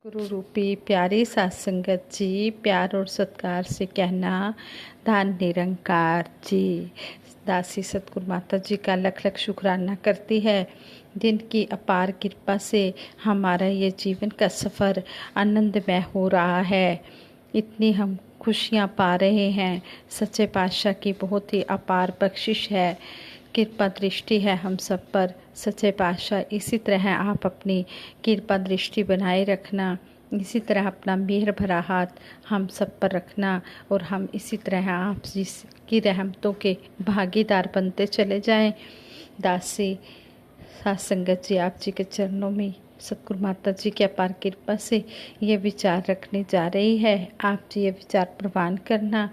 गुरु रूपी प्यारी साथ संगत जी, प्यार और सत्कार से कहना धन निरंकार जी। दासी सतगुरु माता जी का लख लख शुक्राना करती है, जिनकी अपार कृपा से हमारा ये जीवन का सफ़र आनंदमय हो रहा है। इतनी हम खुशियाँ पा रहे हैं। सच्चे पातशाह की बहुत ही अपार बख्शिश है, कृपा दृष्टि है हम सब पर। सच्चे पातशाह इसी तरह आप अपनी कृपा दृष्टि बनाए रखना, इसी तरह अपना मेहर भरा हाथ हम सब पर रखना और हम इसी तरह आप जिसकी रहमतों के भागीदार बनते चले जाएं। दासी साथ संगत जी आप जी के चरणों में सतगुरु माता जी की अपार कृपा से ये विचार रखने जा रही है। आप जी ये विचार प्रवान करना।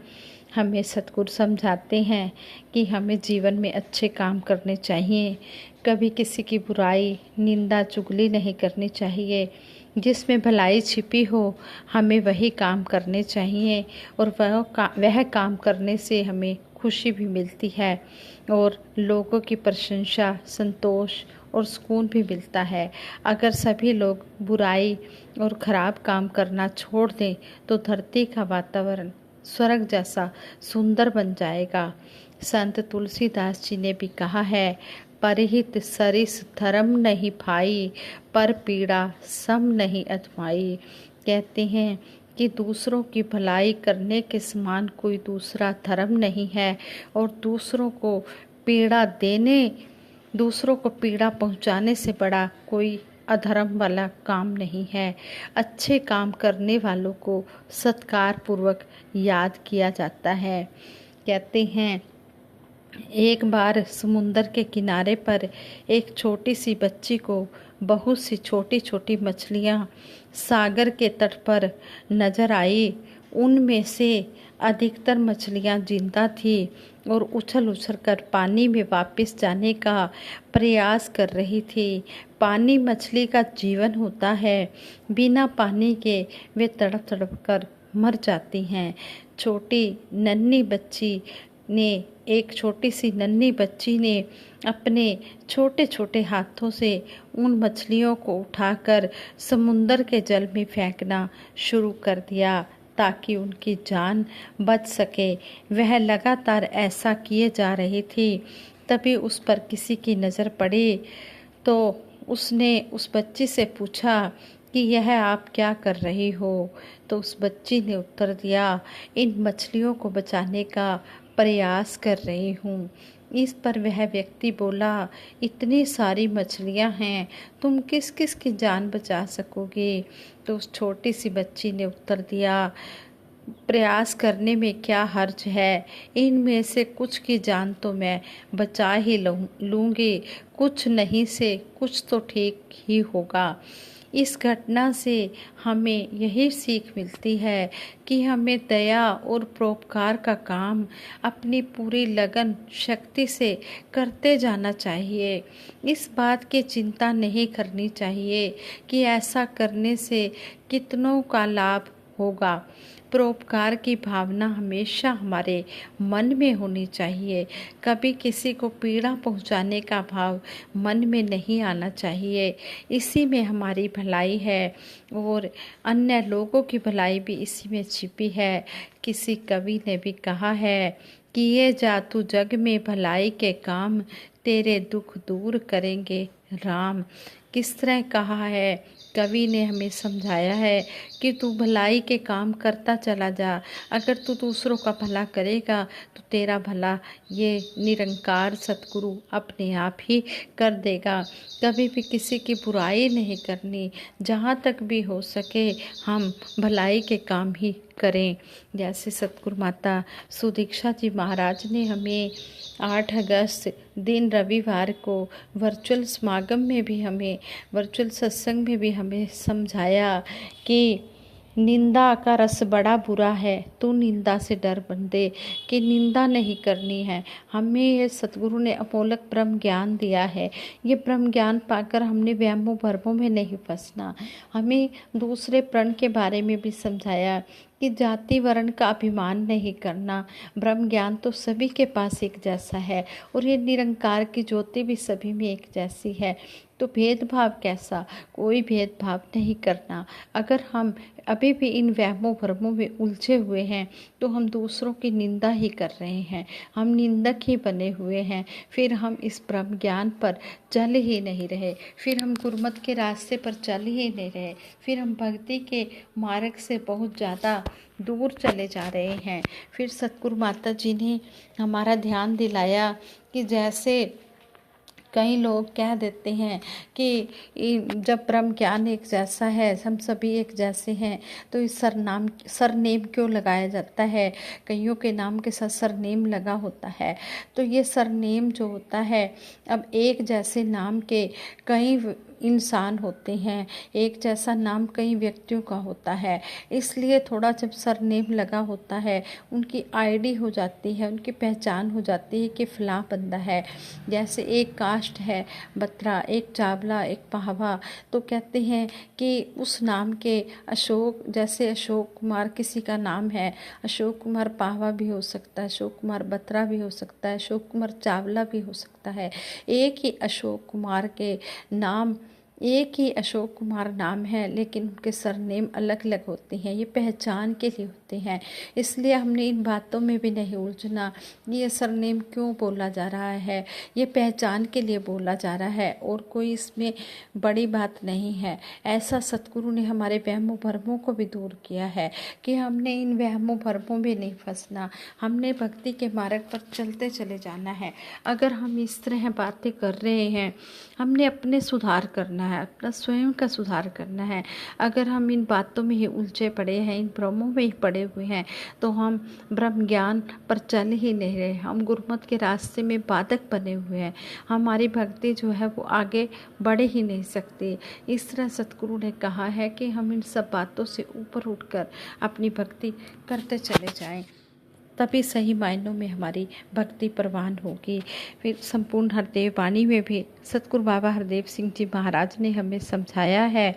हमें सतगुरु समझाते हैं कि हमें जीवन में अच्छे काम करने चाहिए, कभी किसी की बुराई निंदा चुगली नहीं करनी चाहिए। जिसमें भलाई छिपी हो हमें वही काम करने चाहिए और वह काम करने से हमें खुशी भी मिलती है और लोगों की प्रशंसा, संतोष और सुकून भी मिलता है। अगर सभी लोग बुराई और ख़राब काम करना छोड़ दें तो धरती का वातावरण स्वर्ग जैसा सुंदर बन जाएगा। संत तुलसीदास जी ने भी कहा है, परहित सरिस धर्म नहीं भाई, पर पीड़ा सम नहीं अजमाई। कहते हैं कि दूसरों की भलाई करने के समान कोई दूसरा धर्म नहीं है और दूसरों को पीड़ा पहुंचाने से बड़ा कोई अधर्म वाला काम नहीं है। अच्छे काम करने वालों को सत्कार पूर्वक याद किया जाता है। कहते हैं, एक बार समुंदर के किनारे पर एक छोटी सी बच्ची को बहुत सी छोटी छोटी मछलियाँ सागर के तट पर नजर आई। उनमें से अधिकतर मछलियाँ जिंदा थी और उछल उछल कर पानी में वापस जाने का प्रयास कर रही थी। पानी मछली का जीवन होता है, बिना पानी के वे तड़प तड़प कर मर जाती हैं। एक छोटी सी नन्ही बच्ची ने अपने छोटे छोटे हाथों से उन मछलियों को उठाकर समुंदर के जल में फेंकना शुरू कर दिया ताकि उनकी जान बच सके। वह लगातार ऐसा किए जा रही थी। तभी उस पर किसी की नज़र पड़ी तो उसने उस बच्ची से पूछा कि यह आप क्या कर रही हो। तो उस बच्ची ने उत्तर दिया, इन मछलियों को बचाने का प्रयास कर रही हूँ। इस पर वह व्यक्ति बोला, इतनी सारी मछलियाँ हैं, तुम किस किस की जान बचा सकोगे। तो उस छोटी सी बच्ची ने उत्तर दिया, प्रयास करने में क्या हर्ज है, इनमें से कुछ की जान तो मैं बचा ही लूँगी, कुछ नहीं से कुछ तो ठीक ही होगा। इस घटना से हमें यही सीख मिलती है कि हमें दया और परोपकार का काम अपनी पूरी लगन शक्ति से करते जाना चाहिए। इस बात की चिंता नहीं करनी चाहिए कि ऐसा करने से कितनों का लाभ होगा। परोपकार की भावना हमेशा हमारे मन में होनी चाहिए। कभी किसी को पीड़ा पहुंचाने का भाव मन में नहीं आना चाहिए। इसी में हमारी भलाई है और अन्य लोगों की भलाई भी इसी में छिपी है। किसी कवि ने भी कहा है, किए जा तू जग में भलाई के काम, तेरे दुख दूर करेंगे राम। किस तरह कहा है, कवि ने हमें समझाया है कि तू भलाई के काम करता चला जा। अगर तू दूसरों का भला करेगा तो तेरा भला ये निरंकार सतगुरु अपने आप ही कर देगा। कभी भी किसी की बुराई नहीं करनी, जहाँ तक भी हो सके हम भलाई के काम ही करें। जैसे सतगुरु माता सुदीक्षा जी महाराज ने हमें 8 अगस्त दिन रविवार को वर्चुअल सत्संग में भी हमें समझाया कि निंदा का रस बड़ा बुरा है, तू निंदा से डर बंदे कि निंदा नहीं करनी है। हमें ये सतगुरु ने अमोलक ब्रह्म ज्ञान दिया है। ये ब्रह्म ज्ञान पाकर हमने वहमों भरमों में नहीं फंसना। हमें दूसरे प्रण के बारे में भी समझाया कि जाति वर्ण का अभिमान नहीं करना। ब्रह्म ज्ञान तो सभी के पास एक जैसा है और ये निरंकार की ज्योति भी सभी में एक जैसी है। तो भेदभाव कैसा? कोई भेदभाव नहीं करना। अगर हम अभी भी इन वहमों भ्रमों में उलझे हुए हैं तो हम दूसरों की निंदा ही कर रहे हैं, हम निंदक ही बने हुए हैं। फिर हम इस ब्रह्म ज्ञान पर चल ही नहीं रहे, फिर हम गुरमत के रास्ते पर चल ही नहीं रहे, फिर हम भक्ति के मार्ग से बहुत ज़्यादा दूर चले जा रहे हैं। फिर सतगुरु माता जी ने हमारा ध्यान दिलाया कि जैसे कई लोग कह देते हैं कि जब ब्रह्म ज्ञान एक जैसा है, हम सभी एक जैसे हैं, तो इस सरनेम क्यों लगाया जाता है? कईयों के नाम के साथ सरनेम लगा होता है। तो ये सरनेम जो होता है, अब एक जैसे नाम के कई इंसान होते हैं, एक जैसा नाम कई व्यक्तियों का होता है, इसलिए थोड़ा जब सरनेम लगा होता है उनकी आईडी हो जाती है, उनकी पहचान हो जाती है कि फ़लाँ बंदा है। जैसे एक कास्ट है बत्रा, एक चावला, एक पाहवा, तो कहते हैं कि उस नाम के अशोक, जैसे अशोक कुमार किसी का नाम है, अशोक कुमार पाहवा भी हो सकता है, अशोक कुमार बत्रा भी हो सकता है, अशोक कुमार चावला भी हो सकता है। एक ही अशोक कुमार के नाम, एक ही अशोक कुमार नाम है, लेकिन उनके सरनेम अलग अलग होते हैं। ये पहचान के लिए होते हैं, इसलिए हमने इन बातों में भी नहीं उलझना। ये सरनेम क्यों बोला जा रहा है? ये पहचान के लिए बोला जा रहा है और कोई इसमें बड़ी बात नहीं है। ऐसा सतगुरु ने हमारे वहमों भरमों को भी दूर किया है कि हमने इन वहमों भरमों में नहीं फंसना, हमने भक्ति के मार्ग पर चलते चले जाना है। अगर हम इस तरह बातें कर रहे हैं, हमने अपने सुधार करना है, अपना स्वयं का सुधार करना है। अगर हम इन बातों में ही उलझे पड़े हैं, इन भ्रमों में ही पड़े हुए हैं, तो हम ब्रह्म ज्ञान पर चल ही नहीं रहे, हम गुरमत के रास्ते में बाधक बने हुए हैं। हमारी भक्ति जो है वो आगे बढ़ ही नहीं सकती। इस तरह सतगुरु ने कहा है कि हम इन सब बातों से ऊपर उठकर अपनी भक्ति करते चले जाएं, तभी सही मायनों में हमारी भक्ति प्रवान होगी। फिर संपूर्ण हरदेव वाणी में भी सतगुरु बाबा हरदेव सिंह जी महाराज ने हमें समझाया है,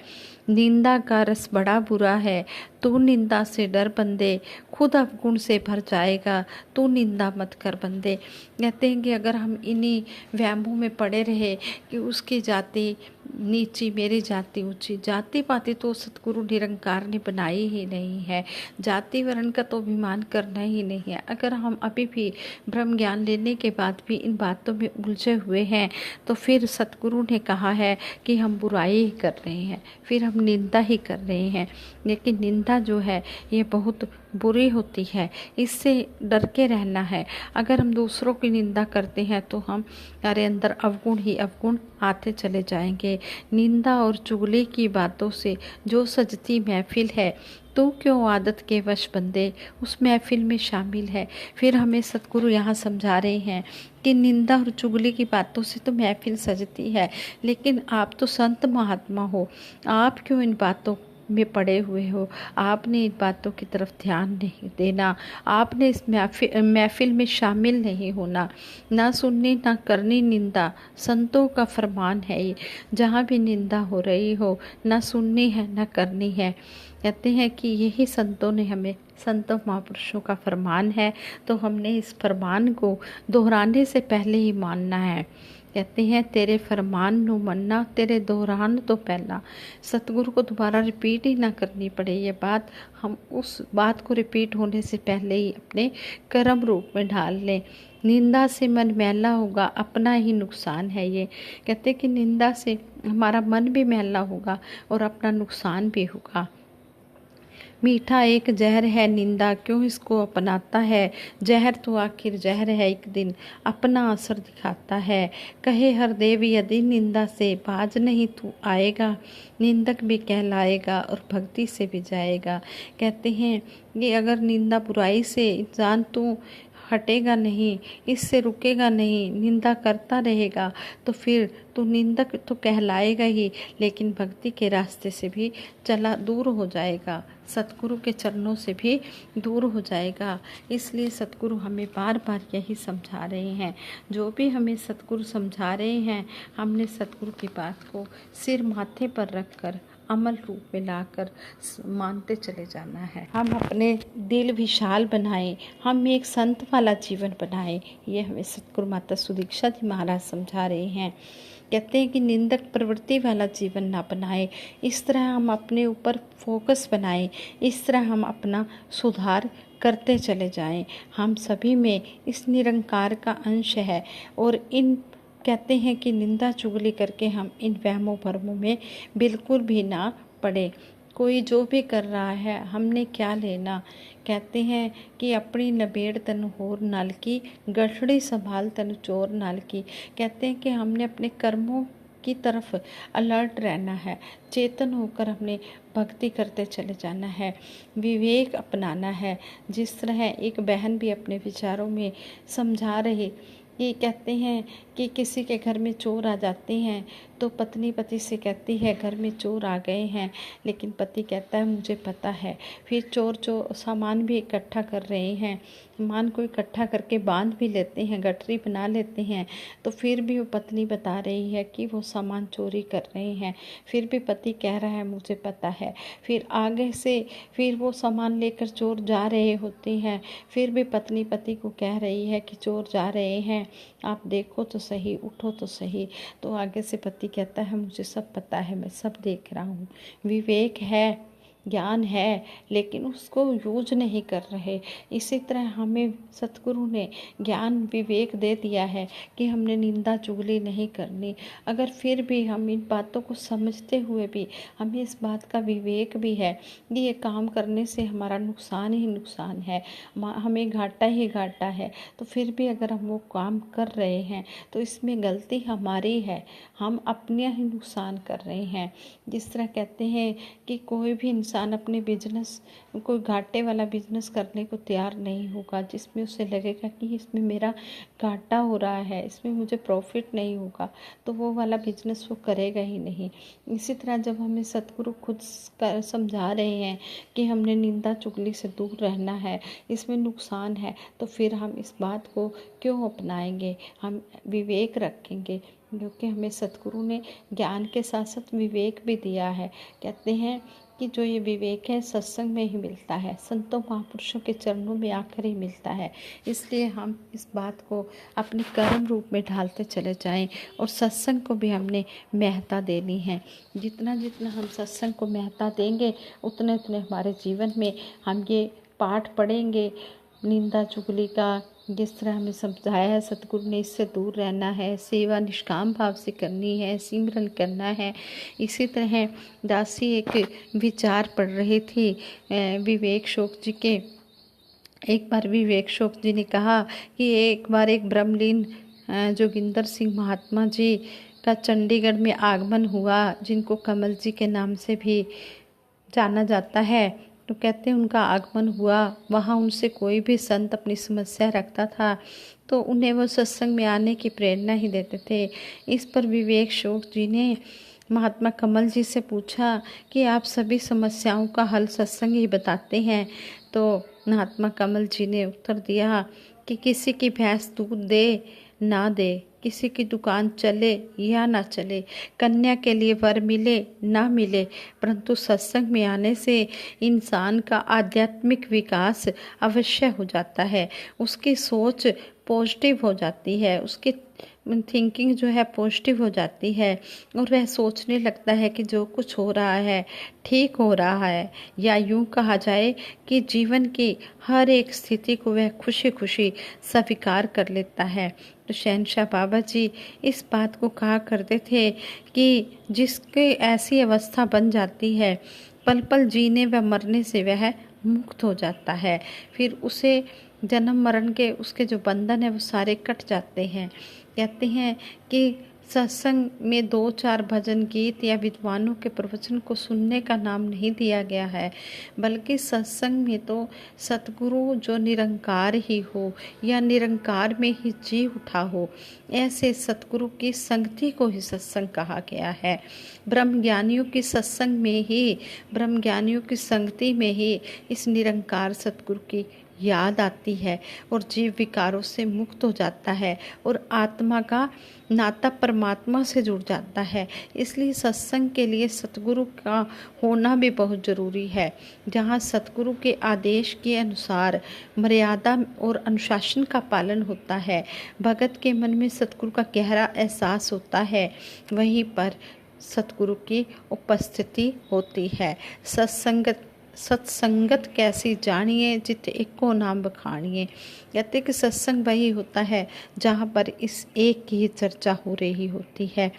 निंदा का रस बड़ा बुरा है, तू निंदा से डर बंदे, खुद अवगुण से भर जाएगा, तू निंदा मत कर बंदे। कहते हैं कि अगर हम इन्हीं वहमों में पड़े रहे कि उसकी जाति नीची, मेरी जाति ऊंची, जाति पाति तो सतगुरु निरंकार ने बनाई ही नहीं है, जाति वर्ण का तो अभिमान करना ही नहीं है। अगर हम अभी भी ब्रह्म ज्ञान लेने के बाद भी इन बातों में उलझे हुए हैं, तो फिर सतगुरु ने कहा है कि हम बुराई ही कर रहे हैं, फिर हम निंदा ही कर रहे हैं। लेकिन निंदा जो है ये बहुत बुरी होती है, इससे डर के रहना है। अगर हम दूसरों की निंदा करते हैं तो हमारे अंदर अवगुण ही अवगुण आते चले जाएंगे। निंदा और चुगली की बातों से जो सजती महफिल है, तो क्यों आदत के वश बंदे उस महफिल में शामिल है। फिर हमें सतगुरु यहाँ समझा रहे हैं कि निंदा और चुगली की बातों से तो महफिल सजती है, लेकिन आप तो संत महात्मा हो, आप क्यों इन बातों में पड़े हुए हो? आपने इन बातों की तरफ ध्यान नहीं देना, आपने इस महफिल में शामिल नहीं होना। ना सुननी ना करनी निंदा, संतों का फरमान है ये। जहाँ भी निंदा हो रही हो, ना सुननी है ना करनी है। कहते हैं कि यही संतों ने हमें, संतों महापुरुषों का फरमान है, तो हमने इस फरमान को दोहराने से पहले ही मानना है। कहते हैं तेरे फरमान नु मन्ना, तेरे दोहरान तो पहला। सतगुरु को दोबारा रिपीट ही ना करनी पड़े ये बात, हम उस बात को रिपीट होने से पहले ही अपने कर्म रूप में ढाल लें। निंदा से मन मैला होगा, अपना ही नुकसान है ये। कहते कि निंदा से हमारा मन भी मैला होगा और अपना नुकसान भी होगा। मीठा एक जहर है निंदा, क्यों इसको अपनाता है? जहर तो आखिर जहर है, एक दिन अपना असर दिखाता है। कहे हरदेव यदि निंदा से बाज नहीं तू आएगा, निंदक भी कहलाएगा और भक्ति से भी जाएगा। कहते हैं कि अगर निंदा बुराई से इंसान तू हटेगा नहीं, इससे रुकेगा नहीं, निंदा करता रहेगा, तो फिर तो निंदक तो कहलाएगा ही, लेकिन भक्ति के रास्ते से भी चला दूर हो जाएगा, सतगुरु के चरणों से भी दूर हो जाएगा। इसलिए सतगुरु हमें बार बार यही समझा रहे हैं। जो भी हमें सतगुरु समझा रहे हैं, हमने सतगुरु की बात को सिर माथे पर रखकर अमल रूप में लाकर मानते चले जाना है। हम अपने दिल विशाल बनाएं, हम एक संत वाला जीवन बनाएं। ये हमें सतगुरु माता सुदीक्षा जी महाराज समझा रहे हैं। कहते हैं कि निंदक प्रवृत्ति वाला जीवन ना बनाए। इस तरह हम अपने ऊपर फोकस बनाएं, इस तरह हम अपना सुधार करते चले जाएं। हम सभी में इस निरंकार का अंश है और इन कहते हैं कि निंदा चुगली करके हम इन वहमों भरमों में बिल्कुल भी ना पड़े। कोई जो भी कर रहा है हमने क्या लेना। कहते हैं कि अपनी नबेड़ तन होर नाल की, गठड़ी संभाल तन चोर नाल की। कहते हैं कि हमने अपने कर्मों की तरफ अलर्ट रहना है, चेतन होकर हमने भक्ति करते चले जाना है, विवेक अपनाना है। जिस तरह एक बहन भी अपने विचारों में समझा रही कि कहते हैं कि किसी के घर में चोर आ जाते हैं तो पत्नी पति से कहती है घर में चोर आ गए हैं, लेकिन पति कहता है मुझे पता है। फिर चोर सामान भी इकट्ठा कर रहे हैं, सामान को इकट्ठा करके बांध भी लेते हैं, गठरी बना लेते हैं, तो फिर भी वो पत्नी बता रही है कि वो सामान चोरी कर रहे हैं। फिर भी पति कह रहा है मुझे पता है। फिर आगे से फिर वो सामान लेकर चोर जा रहे होते हैं, फिर भी पत्नी पति को कह रही है कि चोर जा रहे हैं, आप देखो तो सही, उठो तो सही। तो आगे से पति कहता है मुझे सब पता है, मैं सब देख रहा हूँ। विवेक है, ज्ञान है, लेकिन उसको यूज नहीं कर रहे। इसी तरह हमें सतगुरु ने ज्ञान विवेक दे दिया है कि हमने निंदा चुगली नहीं करनी। अगर फिर भी हम इन बातों को समझते हुए भी हमें इस बात का विवेक भी है कि ये काम करने से हमारा नुकसान ही नुकसान है, हमें घाटा ही घाटा है, तो फिर भी अगर हम वो काम कर रहे हैं तो इसमें गलती हमारी है, हम अपने ही नुकसान कर रहे हैं। जिस तरह कहते हैं कि कोई भी इंसान अपने बिजनेस, कोई घाटे वाला बिजनेस करने को तैयार नहीं होगा जिसमें उसे लगेगा कि इसमें मेरा घाटा हो रहा है, इसमें मुझे प्रॉफिट नहीं होगा, तो वो वाला बिजनेस वो करेगा ही नहीं। इसी तरह जब हमें सतगुरु खुद समझा रहे हैं कि हमने निंदा चुगली से दूर रहना है, इसमें नुकसान है, तो फिर हम इस बात को क्यों अपनाएंगे। हम विवेक रखेंगे, क्योंकि हमें सतगुरु ने ज्ञान के साथ साथ विवेक भी दिया है। कहते हैं कि जो ये विवेक है सत्संग में ही मिलता है, संतों महापुरुषों के चरणों में आकर ही मिलता है। इसलिए हम इस बात को अपने कर्म रूप में ढालते चले जाएं और सत्संग को भी हमने महत्ता देनी है। जितना जितना हम सत्संग को महत्ता देंगे उतने उतने हमारे जीवन में हम ये पाठ पढ़ेंगे निंदा चुगली का। जिस तरह हमें समझाया है सतगुरु ने, इससे दूर रहना है, सेवा निष्काम भाव से करनी है, सिमरन करना है। इसी तरह दासी एक विचार पढ़ रही थी विवेक शोक जी के। एक बार विवेक शोक जी ने कहा कि एक बार एक ब्रह्मलीन जोगिंदर सिंह महात्मा जी का चंडीगढ़ में आगमन हुआ, जिनको कमल जी के नाम से भी जाना जाता है। तो कहते हैं उनका आगमन हुआ, वहाँ उनसे कोई भी संत अपनी समस्या रखता था तो उन्हें वो सत्संग में आने की प्रेरणा ही देते थे। इस पर विवेक शोक जी ने महात्मा कमल जी से पूछा कि आप सभी समस्याओं का हल सत्संग ही बताते हैं। तो महात्मा कमल जी ने उत्तर दिया कि किसी की भैंस दूध दे ना दे, किसी की दुकान चले या ना चले, कन्या के लिए वर मिले ना मिले, परंतु सत्संग में आने से इंसान का आध्यात्मिक विकास अवश्य हो जाता है। उसकी सोच पॉजिटिव हो जाती है, उसकी थिंकिंग जो है पॉजिटिव हो जाती है और वह सोचने लगता है कि जो कुछ हो रहा है ठीक हो रहा है, या यूं कहा जाए कि जीवन की हर एक स्थिति को वह खुशी खुशी स्वीकार कर लेता है। तो शहनशाह बाबा जी इस बात को कहा करते थे कि जिसकी ऐसी अवस्था बन जाती है, पल पल जीने व मरने से वह मुक्त हो जाता है, फिर उसे जन्म मरण के उसके जो बंधन है वो सारे कट जाते हैं। कहते हैं कि सत्संग में 2-4 भजन गीत या विद्वानों के प्रवचन को सुनने का नाम नहीं दिया गया है, बल्कि सत्संग में तो सतगुरु जो निरंकार ही हो या निरंकार में ही जी उठा हो, ऐसे सतगुरु की संगति को ही सत्संग कहा गया है। ब्रह्मज्ञानियों की सत्संग में ही, ब्रह्मज्ञानियों की संगति में ही इस निरंकार सतगुरु की याद आती है और जीव विकारों से मुक्त हो जाता है और आत्मा का नाता परमात्मा से जुड़ जाता है। इसलिए सत्संग के लिए सतगुरु का होना भी बहुत ज़रूरी है, जहाँ सतगुरु के आदेश के अनुसार मर्यादा और अनुशासन का पालन होता है। भगत के मन में सतगुरु का गहरा एहसास होता है, वहीं पर सतगुरु की उपस्थिति होती है। सत्संगत कैसी जानिए जित एको नाम बखानिए। कहते कि सत्संग वही होता है जहाँ पर इस एक की ही चर्चा हो रही होती है।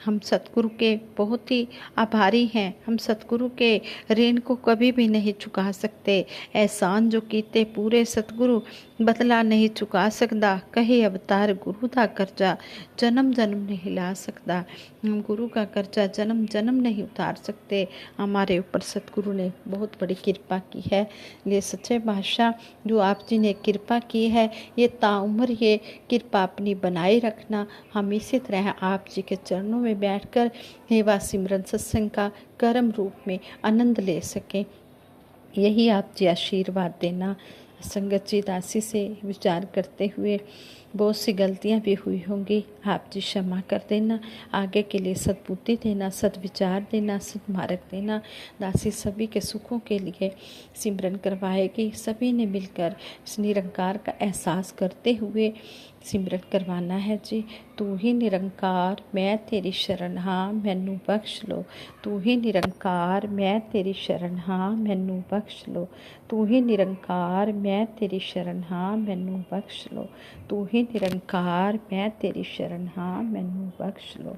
हम सतगुरु के बहुत ही आभारी हैं। हम सतगुरु के ऋण को कभी भी नहीं चुका सकते। एहसान जो कीते पूरे सतगुरु बदला नहीं चुका सकता। कहे अवतार गुरु का कर्जा जन्म जन्म नहीं हिला सकता। हम गुरु का कर्जा जन्म जन्म नहीं उतार सकते। हमारे ऊपर सतगुरु ने बहुत बड़ी कृपा की है। ये सच्चे बादशाह जो आप जी ने कृपा की है, ये ताउम्र ये कृपा अपनी बनाए रखना। हम इसी तरह आप जी के चरणों में बैठकर सेवा सिमरन सत्संग का कर्म रूप में आनंद ले सकें, यही आप जी आशीर्वाद देना। संगत जी दासी से विचार करते हुए बहुत सी गलतियां भी हुई होंगी, आप जी क्षमा कर देना। आगे के लिए सद्बुद्धि देना, सद्विचार देना, सद्मार्ग देना। दासी सभी के सुखों के लिए सिमरन करवाएगी। सभी ने मिलकर इस निरंकार का एहसास करते हुए सिमरन करवाना है जी। तू ही निरंकार मैं तेरी शरण हाँ मैनू बख्श लो। तू ही निरंकार मैं तेरी शरण हाँ मैनू बख्श लो। तू ही निरंकार मैं तेरी शरण हाँ मैनू बख्श लो। तू ही निरंकार मैं तेरी शरण हाँ मैनू बख्श लो।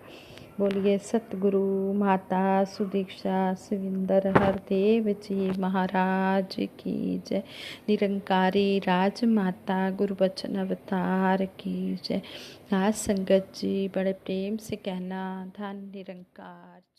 बोलिए सतगुरु माता सुदीक्षा शिविंदर हरदेव जी महाराज की जय। निरंकारी राज माता गुरुबचन अवतार की जय। आज संगत जी बड़े प्रेम से कहना धन निरंकार।